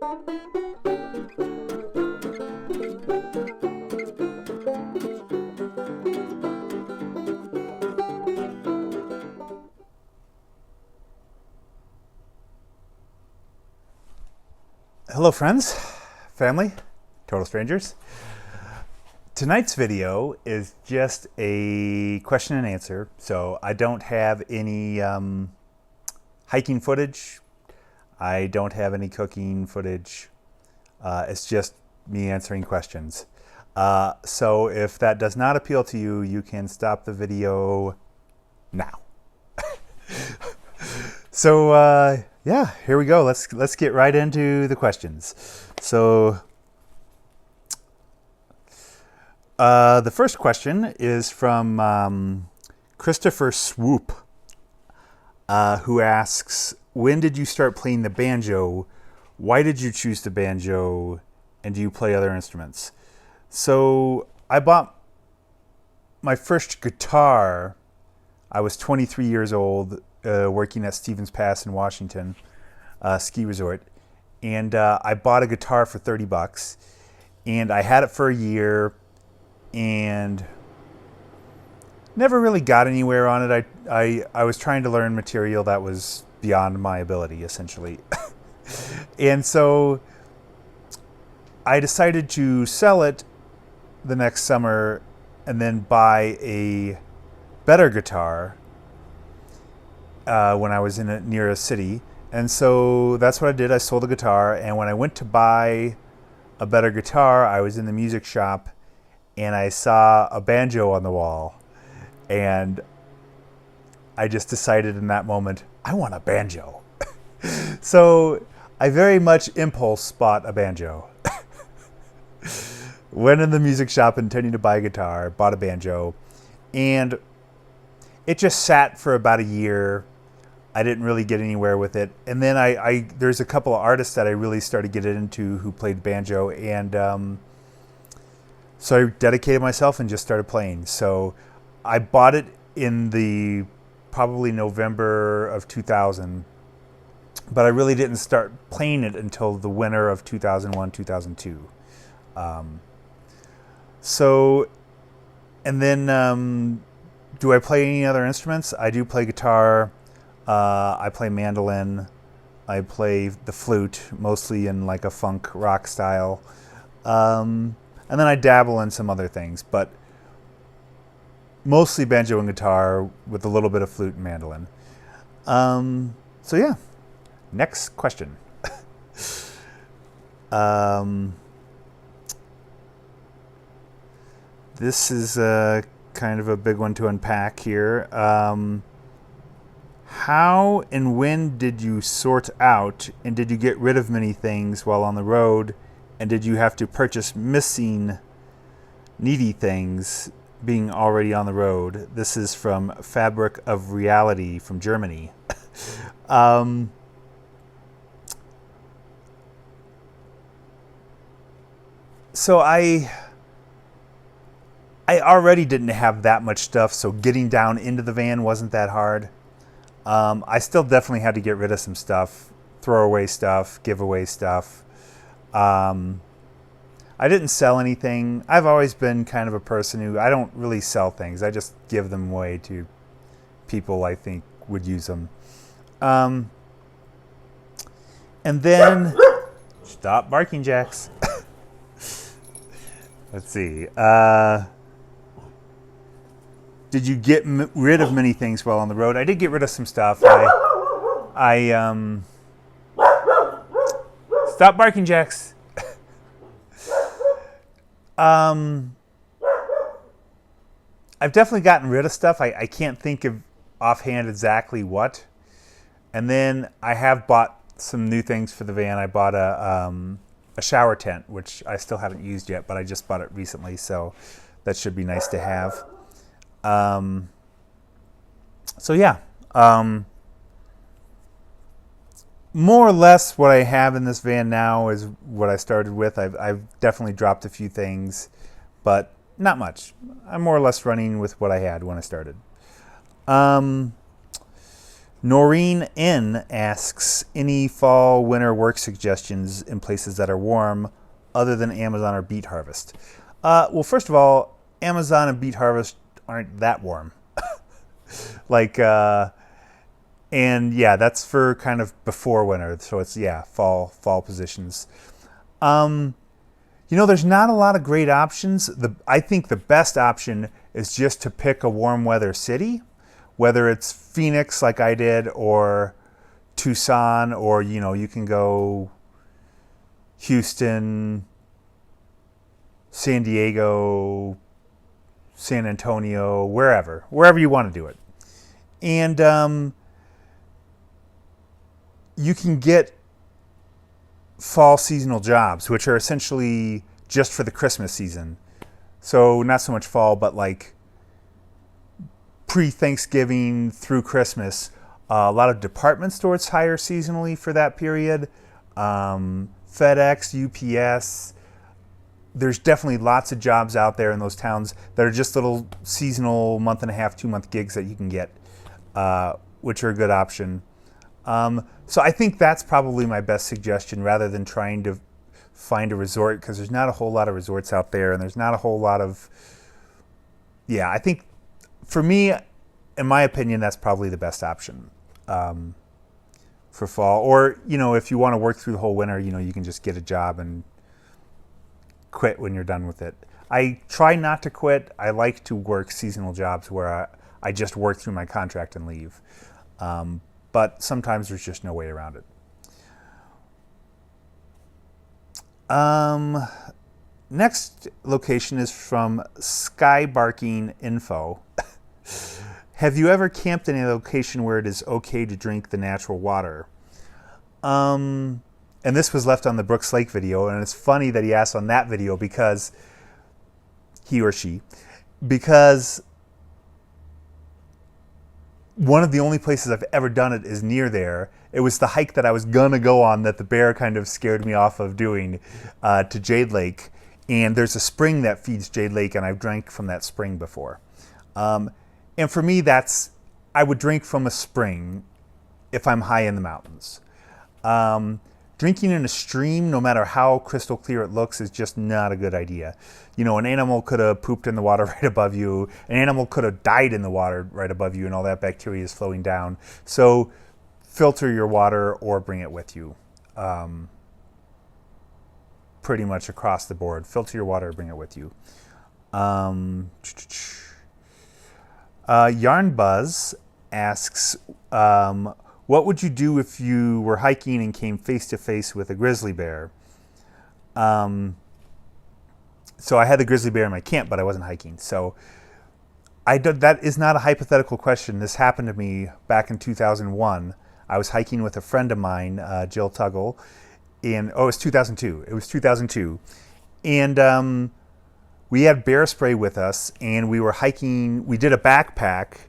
Hello friends, family, total strangers. Tonight's video is just a question and answer, so I don't have any hiking footage. I don't have any cooking footage. It's just me answering questions. So if that does not appeal to you, you can stop the video now. So yeah, here we go. Let's get right into the questions. So the first question is from Christopher Swoop, who asks, when did you start playing the banjo? Why did you choose the banjo? And do you play other instruments? So I bought my first guitar. I was 23 years old, working at Stevens Pass in Washington, ski resort. And I bought a guitar for $30. And I had it for a year and never really got anywhere on it. I was trying to learn material that was beyond my ability, essentially. And so I decided to sell it the next summer and then buy a better guitar when I was near a city. And so that's what I did. I sold the guitar, and when I went to buy a better guitar, I was in the music shop and I saw a banjo on the wall, and I just decided in that moment, I want a banjo. So I very much impulse bought a banjo. Went in the music shop intending to buy a guitar, bought a banjo, and it just sat for about a year. I didn't really get anywhere with it. And then there's a couple of artists that I really started getting into who played banjo, and so I dedicated myself and just started playing. So I bought it in the probably November of 2000, but I really didn't start playing it until the winter of 2001, 2002. So, and then do I play any other instruments? I do play guitar. I play mandolin. I play the flute, mostly in like a funk rock style. And then I dabble in some other things, but mostly banjo and guitar with a little bit of flute and mandolin. So yeah, next question. This is kind of a big one to unpack here. How and when did you sort out, and did you get rid of many things while on the road? And did you have to purchase missing, needy things being already on the road? This is from Fabric of Reality from Germany. So I already didn't have that much stuff, so getting down into the van wasn't that hard. I still definitely had to get rid of some stuff, throw away stuff, give away stuff. I didn't sell anything. I've always been kind of a person who, I don't really sell things. I just give them away to people I think would use them. And then, stop barking, Jax. Let's see. Did you get rid of many things while on the road? I did get rid of some stuff. Stop barking, Jax. I've definitely gotten rid of stuff. I can't think of offhand exactly what. And then I have bought some new things for the van. I bought a shower tent, which I still haven't used yet, but I just bought it recently, so that should be nice to have. So yeah, more or less what I have in this van now is what I started with. I've definitely dropped a few things, but not much. I'm more or less running with what I had when I started. Noreen N asks, any fall, winter work suggestions in places that are warm other than Amazon or beet harvest? Well, first of all, Amazon and beet harvest aren't that warm. Like, and yeah, that's for kind of before winter. So it's, yeah, fall positions. There's not a lot of great options. I think the best option is just to pick a warm weather city, whether it's Phoenix like I did, or Tucson, or, you can go Houston, San Diego, San Antonio, wherever you want to do it. And you can get fall seasonal jobs, which are essentially just for the Christmas season. So not so much fall, but like pre-Thanksgiving through Christmas. A lot of department stores hire seasonally for that period. FedEx, UPS. There's definitely lots of jobs out there in those towns that are just little seasonal month and a half, 2-month gigs that you can get, which are a good option. So I think that's probably my best suggestion, rather than trying to find a resort, because there's not a whole lot of resorts out there, and there's not a whole lot of, I think for me, in my opinion, that's probably the best option for fall. Or, if you want to work through the whole winter, you can just get a job and quit when you're done with it. I try not to quit. I like to work seasonal jobs where I just work through my contract and leave. But sometimes there's just no way around it. Next location is from Sky Barking Info. Have you ever camped in a location where it is okay to drink the natural water? And this was left on the Brooks Lake video, and it's funny that he asked on that video, because he or she, because one of the only places I've ever done it is near there. It was the hike that I was going to go on that the bear kind of scared me off of doing, to Jade Lake. And there's a spring that feeds Jade Lake, and I've drank from that spring before. And for me, I would drink from a spring if I'm high in the mountains. Drinking in a stream, no matter how crystal clear it looks, is just not a good idea. An animal could have pooped in the water right above you. An animal could have died in the water right above you, and all that bacteria is flowing down. So filter your water or bring it with you. Pretty much across the board. Filter your water or bring it with you. Yarn Buzz asks, what would you do if you were hiking and came face to face with a grizzly bear? So I had the grizzly bear in my camp, but I wasn't hiking. So that is not a hypothetical question. This happened to me back in 2001. I was hiking with a friend of mine, Jill Tuggle, it was 2002. It was 2002. And we had bear spray with us, and we were hiking. We did a backpack,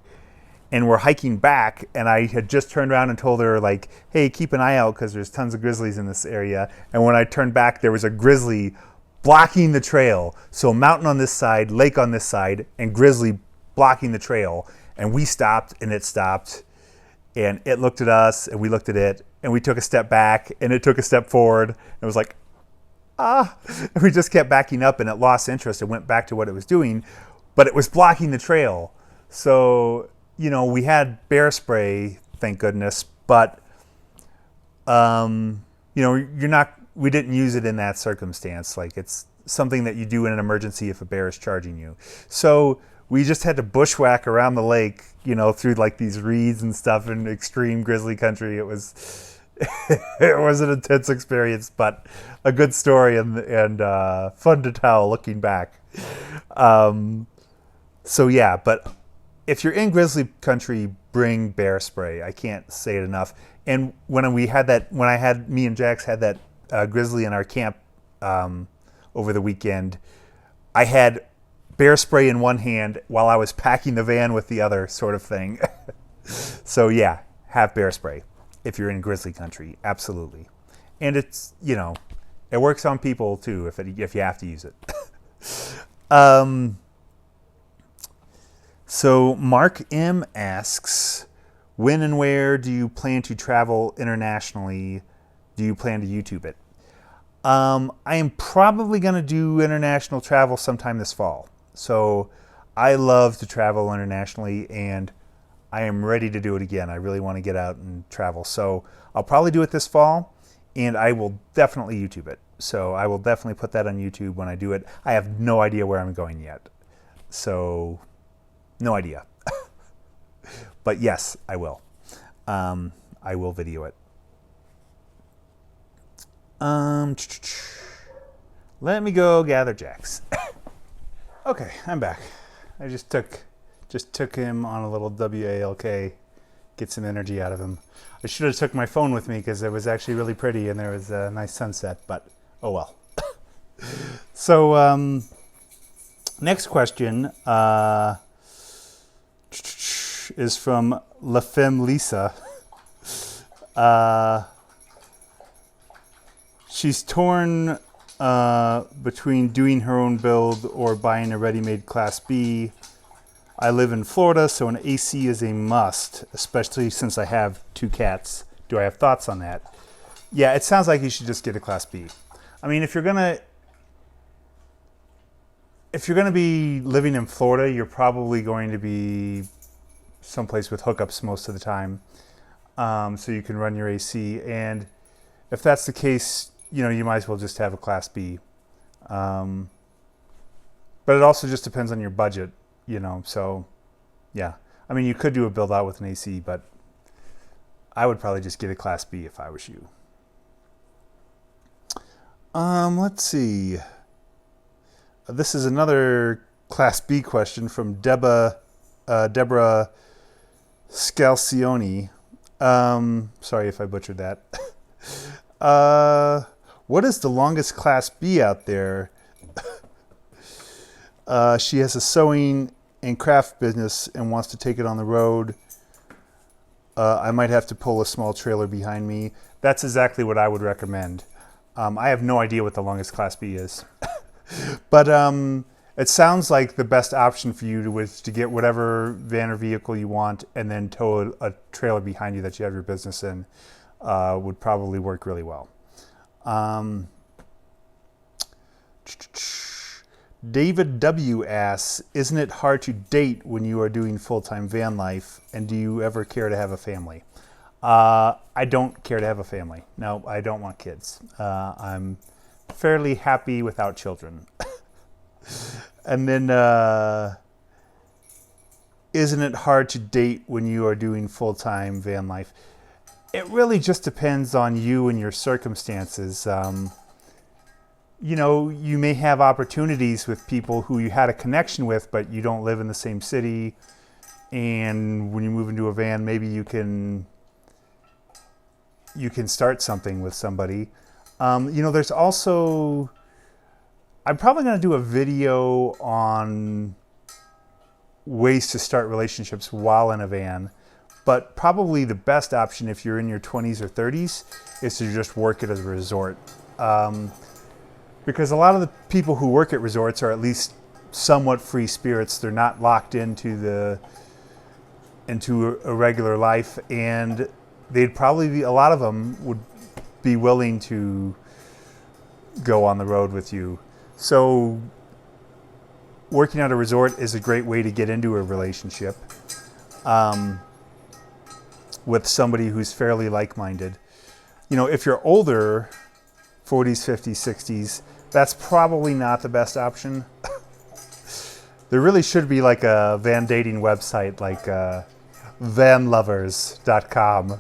and we're hiking back, and I had just turned around and told her, like, hey, keep an eye out because there's tons of grizzlies in this area. And when I turned back, there was a grizzly blocking the trail. So mountain on this side, lake on this side, and grizzly blocking the trail. And we stopped, and it stopped. And it looked at us, and we looked at it, and we took a step back, and it took a step forward. And it was like, and we just kept backing up, and it lost interest. It went back to what it was doing, but it was blocking the trail. So, we had bear spray, thank goodness, but, we didn't use it in that circumstance. Like, it's something that you do in an emergency if a bear is charging you. So we just had to bushwhack around the lake, through like these reeds and stuff in extreme grizzly country. It was an intense experience, but a good story and fun to tell looking back. So yeah, but if you're in grizzly country, bring bear spray. I can't say it enough. And me and Jax had that grizzly in our camp over the weekend, I had bear spray in one hand while I was packing the van with the other, sort of thing. So yeah, have bear spray if you're in grizzly country, absolutely. And it's, it works on people too if you have to use it. So Mark M asks, When and where do you plan to travel internationally? Do you plan to YouTube it? I am probably going to do international travel sometime this fall. So I love to travel internationally, and I am ready to do it again. I really want to get out and travel. So I'll probably do it this fall, and I will definitely YouTube it. So I will definitely put that on YouTube when I do it. I have no idea where I'm going yet. So no idea. But yes, I will. I will video it. Let me go gather jacks. Okay, I'm back. I just took him on a little WALK, get some energy out of him. I should have took my phone with me because it was actually really pretty and there was a nice sunset, but oh well. So next question is from La Femme Lisa. She's torn between doing her own build or buying a ready-made Class B. I live in Florida, so an AC is a must, especially since I have 2 cats. Do I have thoughts on that? Yeah, it sounds like you should just get a Class B. I mean, if you're gonna be living in Florida, you're probably going to be someplace with hookups most of the time, so you can run your AC. And if that's the case, you know, you might as well just have a Class B. But it also just depends on your budget, you know. So, yeah. I mean, you could do a build out with an AC, but I would probably just get a Class B if I was you. Let's see. This is another Class B question from Deborah Scalcioni. Sorry if I butchered that. What is the longest Class B out there? She has a sewing and craft business and wants to take it on the road. I might have to pull a small trailer behind me. That's exactly what I would recommend. I have no idea what the longest Class B is. But it sounds like the best option for you was to get whatever van or vehicle you want and then tow a trailer behind you that you have your business in. Would probably work really well. David W. asks, isn't it hard to date when you are doing full-time van life, and do you ever care to have a family? I don't care to have a family. No, I don't want kids. I'm fairly happy without children. And then, isn't it hard to date when you are doing full-time van life? It really just depends on you and your circumstances. You know, you may have opportunities with people who you had a connection with, but you don't live in the same city. And when you move into a van, maybe you can start something with somebody. You know, there's also, I'm probably going to do a video on ways to start relationships while in a van. But probably the best option if you're in your 20s or 30s is to just work at a resort. Because a lot of the people who work at resorts are at least somewhat free spirits. They're not locked into a regular life, and they'd probably be, a lot of them would be willing to go on the road with you. So working at a resort is a great way to get into a relationship with somebody who's fairly like-minded. You know, if you're older, 40s, 50s, 60s, that's probably not the best option. There really should be like a van dating website, like vanlovers.com.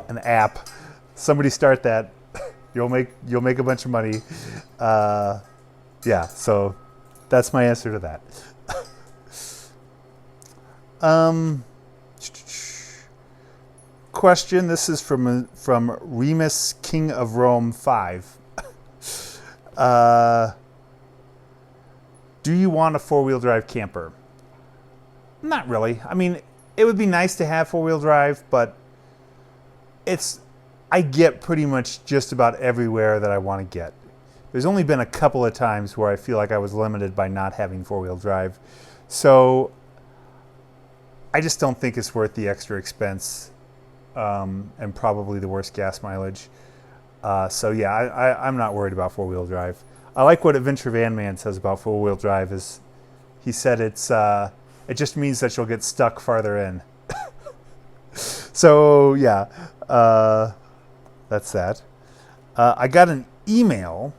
An app. Somebody start that. You'll make a bunch of money. Yeah, so that's my answer to that. Question. This is from Remus King of Rome 5. Do you want a 4-wheel drive camper? Not really. I mean, it would be nice to have 4-wheel drive, but I get pretty much just about everywhere that I want to get. There's only been a couple of times where I feel like I was limited by not having 4-wheel drive. So I just don't think it's worth the extra expense, and probably the worst gas mileage. So yeah, I'm not worried about four-wheel drive. I like what Adventure Van Man says about four-wheel drive. Is he said it just means that you'll get stuck farther in. So yeah, that's that. I got an email,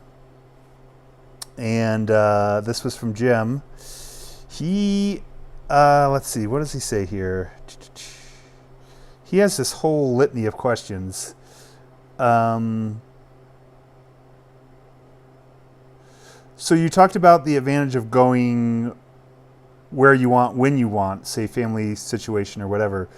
and this was from Jim. He, let's see, what does he say here? He has this whole litany of questions. So you talked about the advantage of going where you want, when you want, say family situation or whatever.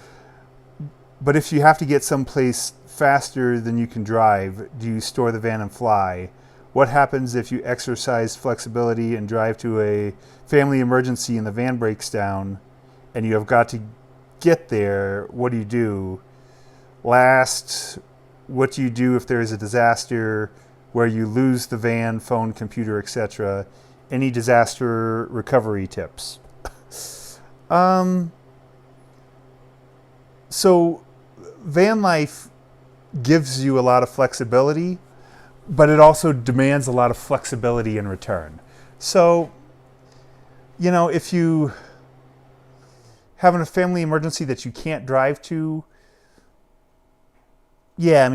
But if you have to get someplace faster than you can drive, do you store the van and fly? What happens if you exercise flexibility and drive to a family emergency and the van breaks down and you have got to get there? What do you do? Last, what do you do if there is a disaster where you lose the van, phone, computer, etc.? Any disaster recovery tips? So van life gives you a lot of flexibility, but it also demands a lot of flexibility in return. So, if you have a family emergency that you can't drive to, yeah,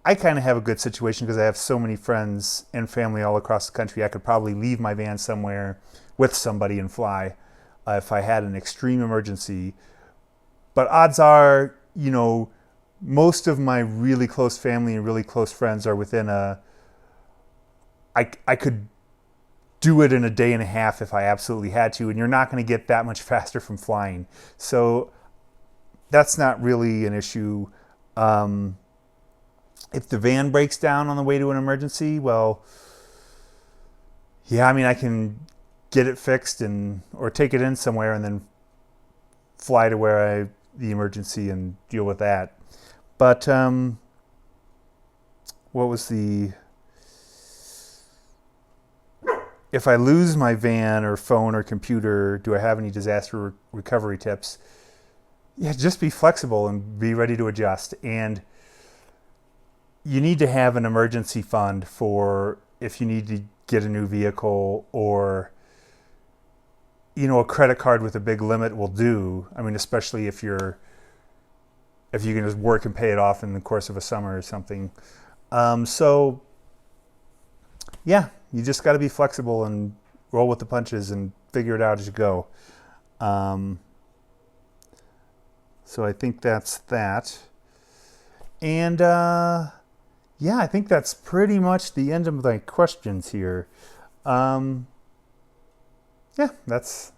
I kind of have a good situation because I have so many friends and family all across the country. I could probably leave my van somewhere with somebody and fly if I had an extreme emergency. But odds are, most of my really close family and really close friends are within I could do it in a day and a half if I absolutely had to, and you're not going to get that much faster from flying. So that's not really an issue. If the van breaks down on the way to an emergency, well, yeah, I can get it fixed or take it in somewhere and then fly to where the emergency and deal with that. But what was if I lose my van or phone or computer, do I have any disaster recovery tips? Yeah, just be flexible and be ready to adjust. And you need to have an emergency fund for if you need to get a new vehicle, or a credit card with a big limit will do. Especially if you can just work and pay it off in the course of a summer or something. So yeah, you just got to be flexible and roll with the punches and figure it out as you go. So I think that's that. And yeah, I think that's pretty much the end of my questions here. Yeah, that's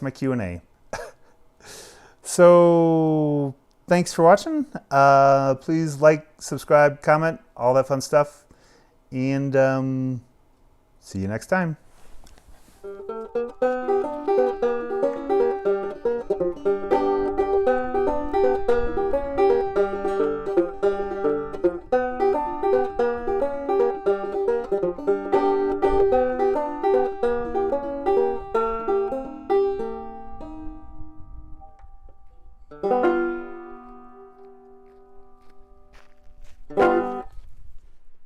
my Q&A. So thanks for watching. Please like, subscribe, comment, all that fun stuff. And see you next time.